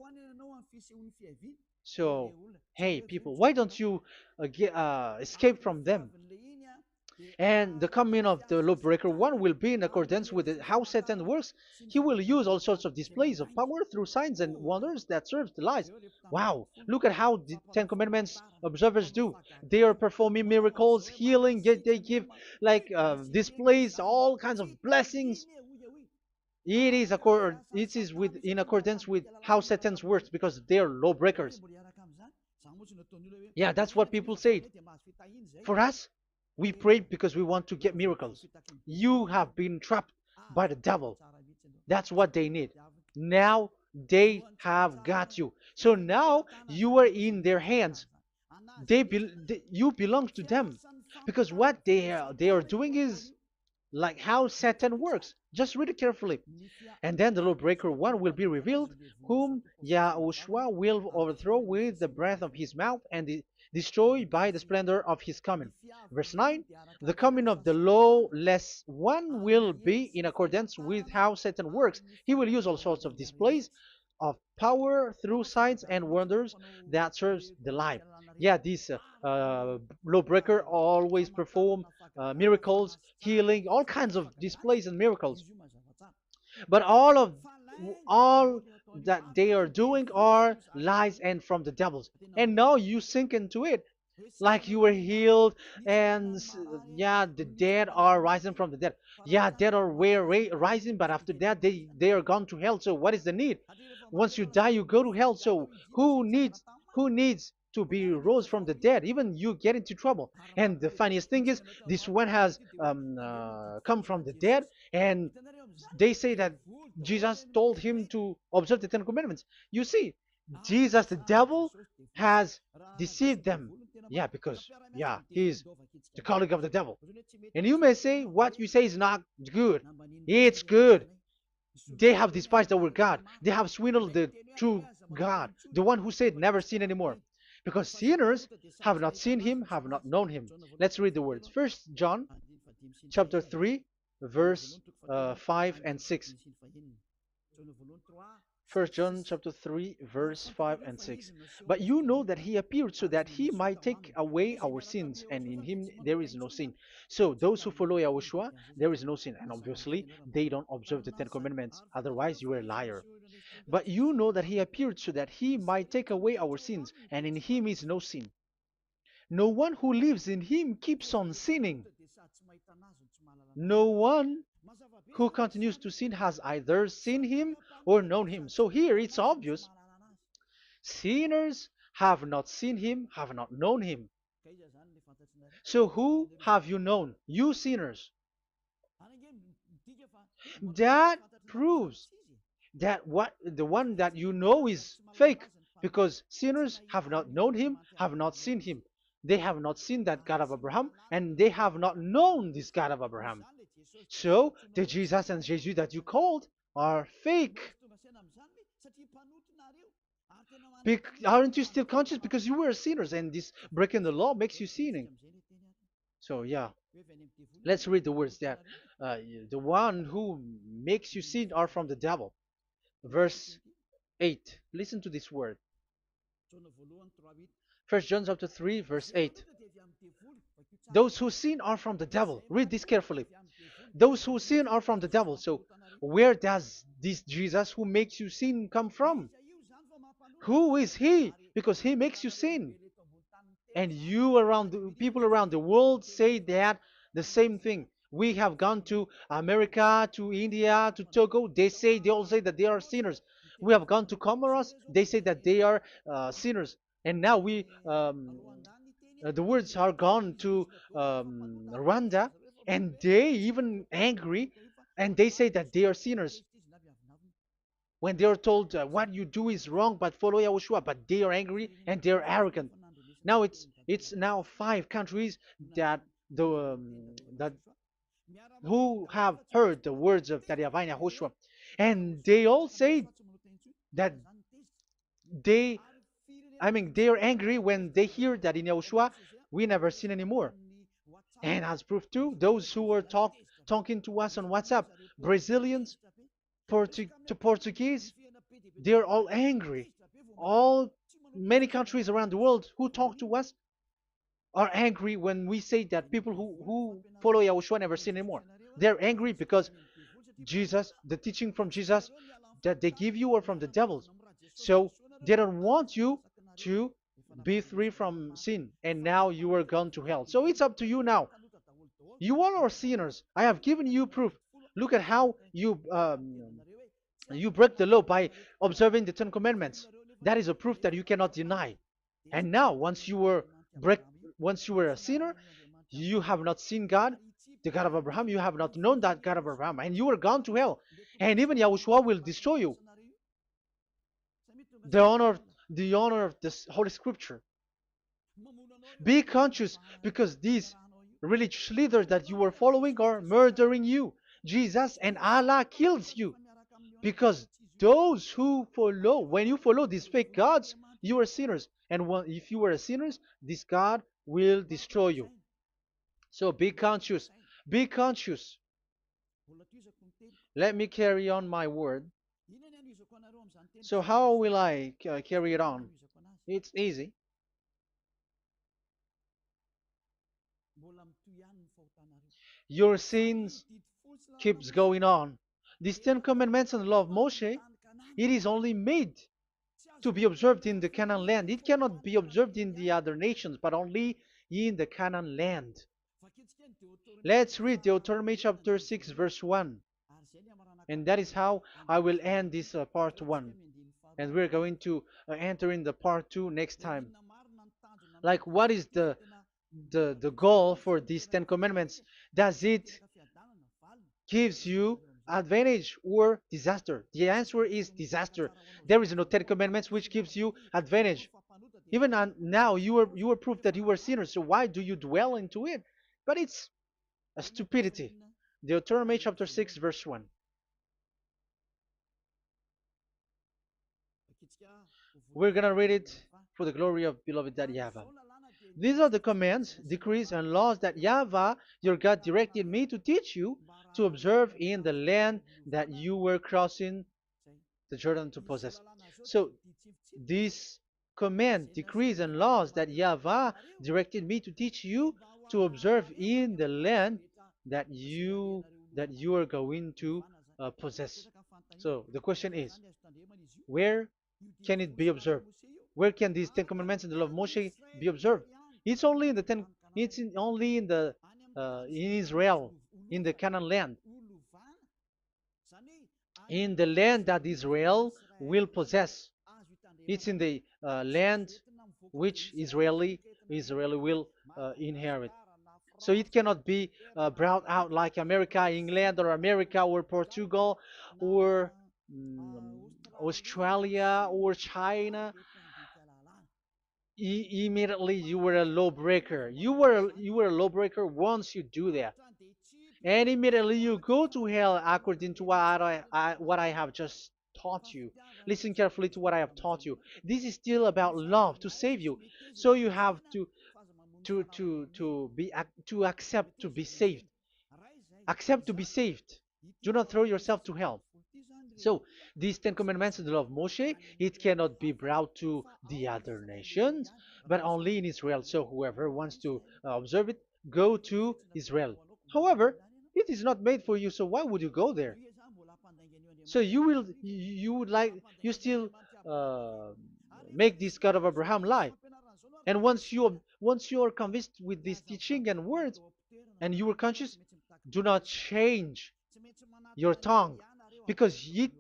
So, hey, people, why don't you escape from them? And the coming of the lawbreaker one will be in accordance with how Satan works. He will use all sorts of displays of power through signs and wonders that serve the lies. Wow, look at how the Ten Commandments observers do. They are performing miracles, healing, they give like displays, all kinds of blessings. It is in accordance with how Satan works, because they are lawbreakers. Yeah, that's what people say. For us, we pray because we want to get miracles. You have been trapped by the devil. That's what they need. Now they have got you. So now you are in their hands. You belong to them, because what they are doing is like how Satan works. Just read it carefully. And then the lawbreaker one will be revealed, whom Yahushua will overthrow with the breath of his mouth and destroy by the splendor of his coming. Verse 9, the coming of the lawless one will be in accordance with how Satan works. He will use all sorts of displays of power through signs and wonders that serves the lie. Yeah, this lawbreaker always perform miracles, healing, all kinds of displays and miracles. But all that they are doing are lies and from the devils. And now you sink into it, like you were healed, and yeah, the dead are rising from the dead. Yeah, dead are rising, but after that they are gone to hell. So what is the need? Once you die, you go to hell. So who needs to be rose from the dead? Even you get into trouble. And the funniest thing is, this one has come from the dead, and they say that Jesus told him to observe the Ten Commandments. You see, Jesus, the devil, has deceived them. Yeah, because yeah, he's the colleague of the devil. And you may say what you say is not good. It's good. They have despised our God. They have swindled the true God, the one who said never sin anymore. Because sinners have not seen him, have not known him. Let's read the words. First John chapter 3, verse 5 and 6. First John chapter 3, verse 5 and 6. But you know that he appeared so that he might take away our sins, and in him there is no sin. So those who follow YAHOSHUAH, there is no sin. And obviously, they don't observe the Ten Commandments. Otherwise, you are a liar. But you know that he appeared so that he might take away our sins, and in him is no sin. No one who lives in him keeps on sinning. No one who continues to sin has either seen him or known him. So here it's obvious. Sinners have not seen him, have not known him. So who have you known? You sinners. That proves that what the one that you know is fake, because sinners have not known him, have not seen him. They have not seen that God of Abraham, and they have not known this God of Abraham. So the Jesus and Jesus that you called are fake. Aren't you still conscious? Because you were sinners, and this breaking the law makes you sinning. So yeah, let's read the words that the one who makes you sin are from the devil. Verse 8. Listen to this word. First John chapter 3, verse 8. Those who sin are from the devil. Read this carefully. Those who sin are from the devil. So where does this Jesus who makes you sin come from? Who is he? Because he makes you sin. And people around the world say that the same thing. We have gone to America, to India, to Togo. They all say that they are sinners. We have gone to Comoros. They say that they are sinners. And now the words are gone to Rwanda, and they even angry, and they say that they are sinners. When they are told what you do is wrong, but follow YAHOSHUAH, but they are angry and they are arrogant. Now it's now 5 countries that that who have heard the words of YAHVAH and YAHOSHUAH, and they all say that they they are angry when they hear that in YAHOSHUAH we never sin anymore. And as proof too, those who are talking to us on WhatsApp, Brazilians, Portuguese, they're all angry. All Many countries around the world who talk to us are angry when we say that people who follow YAHOSHUAH never sin anymore. They're angry because Jesus, the teaching from Jesus that they give you are from the devils. So they don't want you to be free from sin, and now you are gone to hell. So it's up to you now. You all are sinners. I have given you proof. Look at how you break the law by observing the Ten Commandments. That is a proof that you cannot deny. And now, once you were a sinner, you have not seen God. the God of Abraham. You have not known that God of Abraham, and you are gone to hell. And even Yahushua will destroy you. The honor, the honor of this Holy Scripture. Be conscious because these religious leaders that you are following are murdering you. Jesus and Allah kills you because those who follow, when you follow these fake gods, you are sinners. And if you are a sinner, this God will destroy you. So be conscious. Be conscious. Let me carry on my word. So how will I carry it on? It's easy. Your sins keeps going on. These Ten Commandments and the law of Moshe, it is only made to be observed in the Canaan land. It cannot be observed in the other nations, but only in the Canaan land. Let's read Deuteronomy chapter 6, verse 1. And that is how I will end this part 1. And we're going to enter in the part 2 next time. Like, what is the goal for these Ten Commandments? Does it gives you advantage or disaster? The answer is disaster. There is no Ten Commandments which gives you advantage. Even now, you are proof that you are sinners. So why do you dwell into it? But it's a stupidity. Deuteronomy chapter 6, verse 1. We're going to read it for the glory of beloved Daddy Yahweh. These are the commands, decrees, and laws that Yahweh, your God, directed me to teach you to observe in the land that you were crossing the Jordan to possess. So, these command, decrees, and laws that Yahweh directed me to teach you to observe in the land that you are going to possess. So the question is, where can it be observed? Where can these Ten Commandments and the law of Moshe be observed? It's only in the ten. Only in the in Israel, in the Canaan land, in the land that Israel will possess. It's in the land which Israeli will inherit. So it cannot be brought out like America, England, or America, or Portugal, or Australia, or China. Immediately you were a lawbreaker. You were a lawbreaker once you do that, and immediately you go to hell according to what I have just taught you. Listen carefully to what I have taught you. This is still about love to save you. So you have to accept to be saved. Accept to be saved. Do not throw yourself to hell. So these Ten Commandments and the law of Moshe, it cannot be brought to the other nations, but only in Israel. So whoever wants to observe it, go to Israel. However, it is not made for you, so why would you go there? So you still uh, make this God of Abraham lie. And once you are convinced with this teaching and words, and you are conscious, do not change your tongue, because it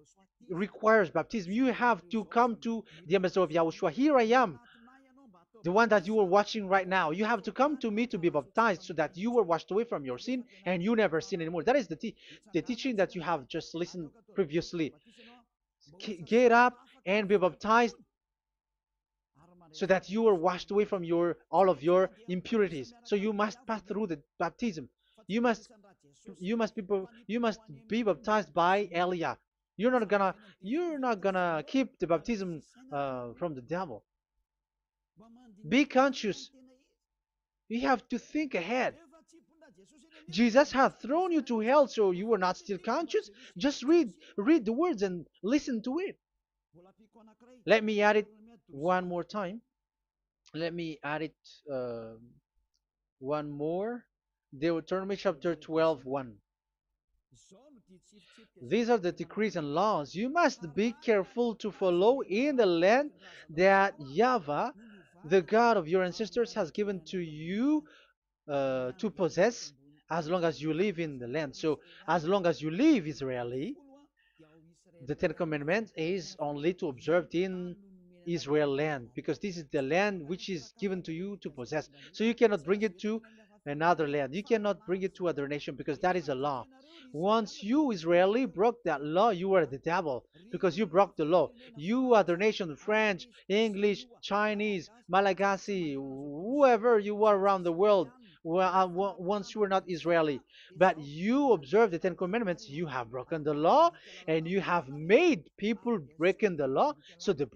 requires baptism. You have to come to the ambassador of Yahushua. Here I am, the one that you are watching right now. You have to come to me to be baptized so that you are washed away from your sin and you never sin anymore. That is the teaching that you have just listened previously. Get up and be baptized so that you are washed away from all of your impurities. So you must pass through the baptism. You must you must be baptized by Elia. You're not gonna keep the baptism from the devil. Be conscious. You have to think ahead. Jesus has thrown you to hell, so you are not still conscious. Just read the words and listen to it. Let me add it one more time. Let me add it one more. Deuteronomy chapter 12, 1. These are the decrees and laws you must be careful to follow in the land that Yahweh, the God of your ancestors, has given to you to possess as long as you live in the land. So, as long as you live Israeli, the Ten Commandments is only to observe in Israel land, because this is the land which is given to you to possess. So you cannot bring it to another land. You cannot bring it to other nation because that is a law. Once you Israeli broke that law, you are the devil because you broke the law. You other nation, French, English, Chinese, Malagasy, whoever you are around the world, once you are not Israeli, but you observe the Ten Commandments, you have broken the law and you have made people breaking the law. So the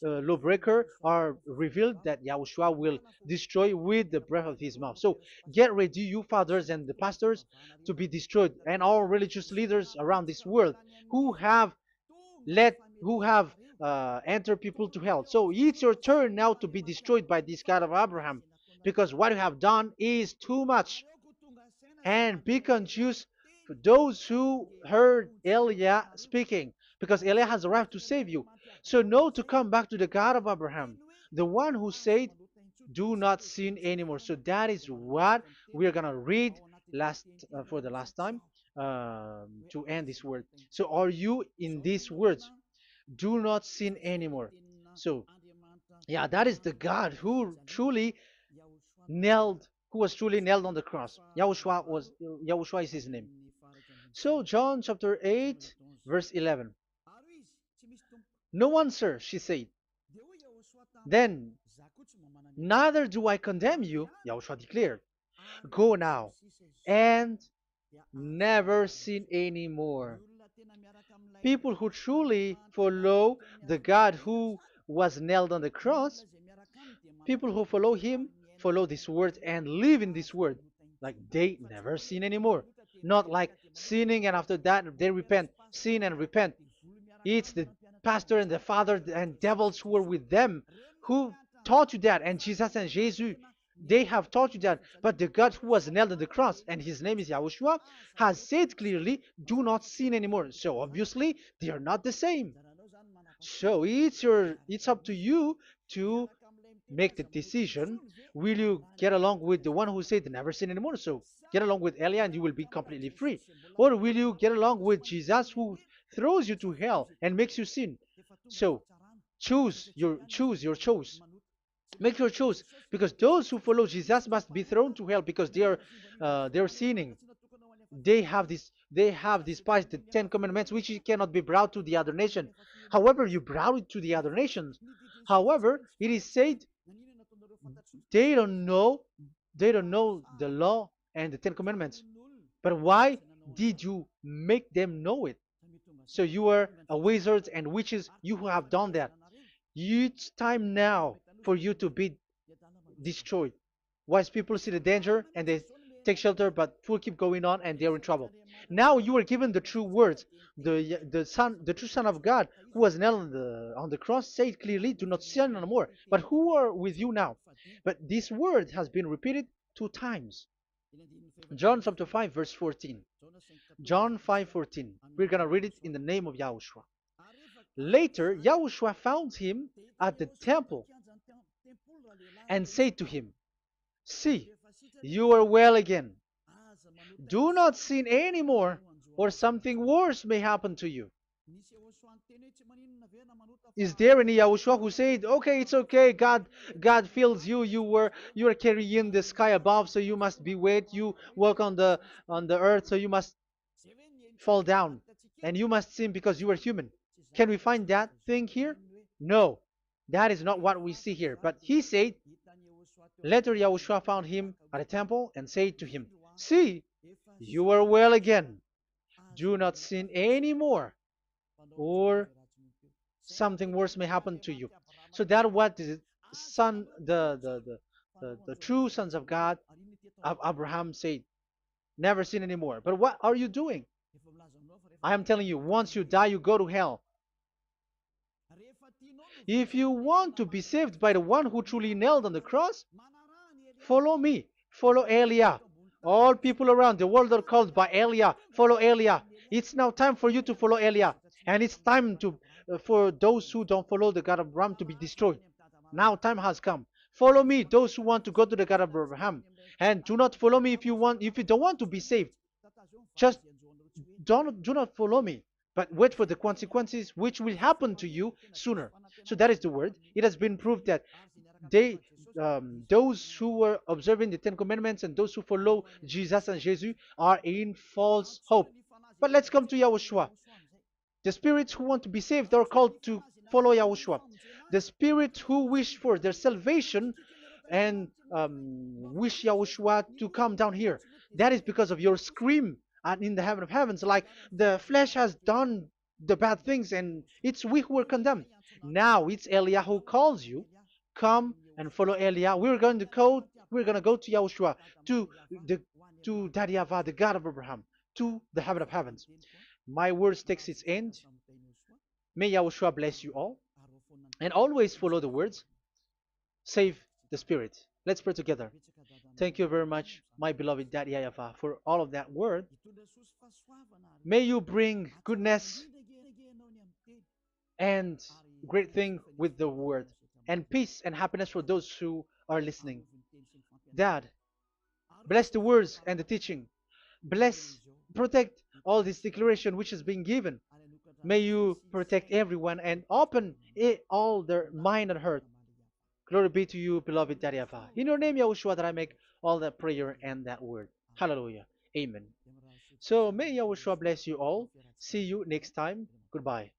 lawbreaker are revealed that Yahushua will destroy with the breath of his mouth. So get ready, you fathers and the pastors, to be destroyed, and all religious leaders around this world who have who have entered people to hell. So it's your turn now to be destroyed by this God of Abraham, because what you have done is too much. And be conscious for those who heard Eliah speaking, because Eliah has arrived to save you. So know to come back to the God of Abraham, the one who said, "Do not sin anymore." So that is what we are gonna read last for the last time to end this word. So are you in these words? Do not sin anymore. So yeah, that is the God who was truly nailed on the cross. Yahushua is his name. So John chapter 8, verse 11. No answer, she said. Then, neither do I condemn you, Yahushua declared. Go now and never sin anymore. People who truly follow the God who was nailed on the cross, people who follow him, follow this word and live in this word. Like they never sin anymore. Not like sinning and after that they repent, sin and repent. It's the pastor and the father and devils who were with them who taught you that. And Jesus and Jesus, they have taught you that. But the God who was nailed on the cross, and his name is Yahushua, has said clearly, do not sin anymore. So obviously, they are not the same. So it's up to you to make the decision. Will you get along with the one who said never sin anymore? So get along with Elia and you will be completely free. Or will you get along with Jesus who throws you to hell and makes you sin? So choose your choice. Make your choice, because those who follow Jesus must be thrown to hell because they're sinning. They have despised the Ten Commandments, which cannot be brought to the other nation. However, you brought it to the other nations. However, it is said they don't know they don't know the law and the Ten Commandments. But why did you make them know it? So you are a wizard and witches, you who have done that. It's time now for you to be destroyed. Wise people see the danger and they take shelter, but fool keep going on and they're in trouble. Now you are given the true words. The true Son of God, who was nailed on the cross, said clearly, "Do not sin no more." But who are with you now? But this word has been repeated 2 times. John chapter 5, verse 14. John 5:14. We're gonna read it in the name of Yahushua. Later, Yahushua found him at the temple and said to him, "See, you are well again. Do not sin anymore, or something worse may happen to you." Is there any Yahushua who said, "Okay, it's okay, God fills you, you are carrying the sky above, so you must be wet, you walk on the earth, so you must fall down, and you must sin because you are human"? Can we find that thing here? No, that is not what we see here. But he said, later Yahushua found him at a temple and said to him, "See, you are well again. Do not sin anymore, or something worse may happen to you." So that what the son, the true sons of God of Abraham said, never sin anymore. But what are you doing? I am telling you, once you die, you go to hell. If you want to be saved by the one who truly nailed on the cross, follow me. Follow Elia. All people around the world are called by Elia. Follow Elia. It's now time for you to follow Elia. And it's time for those who don't follow the God of Abraham to be destroyed. Now time has come. Follow me, those who want to go to the God of Abraham. And do not follow me if you don't want to be saved. Just do not follow me, but wait for the consequences which will happen to you sooner. So that is the word. It has been proved that they those who were observing the Ten Commandments and those who follow Jesus and Jesus are in false hope. But let's come to Yahushua. The spirits who want to be saved are called to follow Yahushua. The spirits who wish for their salvation and wish Yahushua to come down here. That is because of your scream and in the heaven of heavens. Like the flesh has done the bad things and it's we who are condemned. Now it's Eliah who calls you. Come and follow Eliah. We're gonna go to Yahushua, to the to Daddy Yahweh, the God of Abraham, to the heaven of heavens. My words takes its end. May Yahushua bless you all. And always follow the words. Save the spirit. Let's pray together. Thank you very much, my beloved Daddy Yahvah, for all of that word. May you bring goodness and great thing with the word, and peace and happiness for those who are listening. Dad, bless the words and the teaching. Bless, protect all this declaration which is being given. May you protect everyone and open all their mind and heart. Glory be to you, beloved Daddy Ava. In your name, Yahushua, that I make all that prayer and that word. Hallelujah. Amen. So may Yahushua bless you all. See you next time. Goodbye.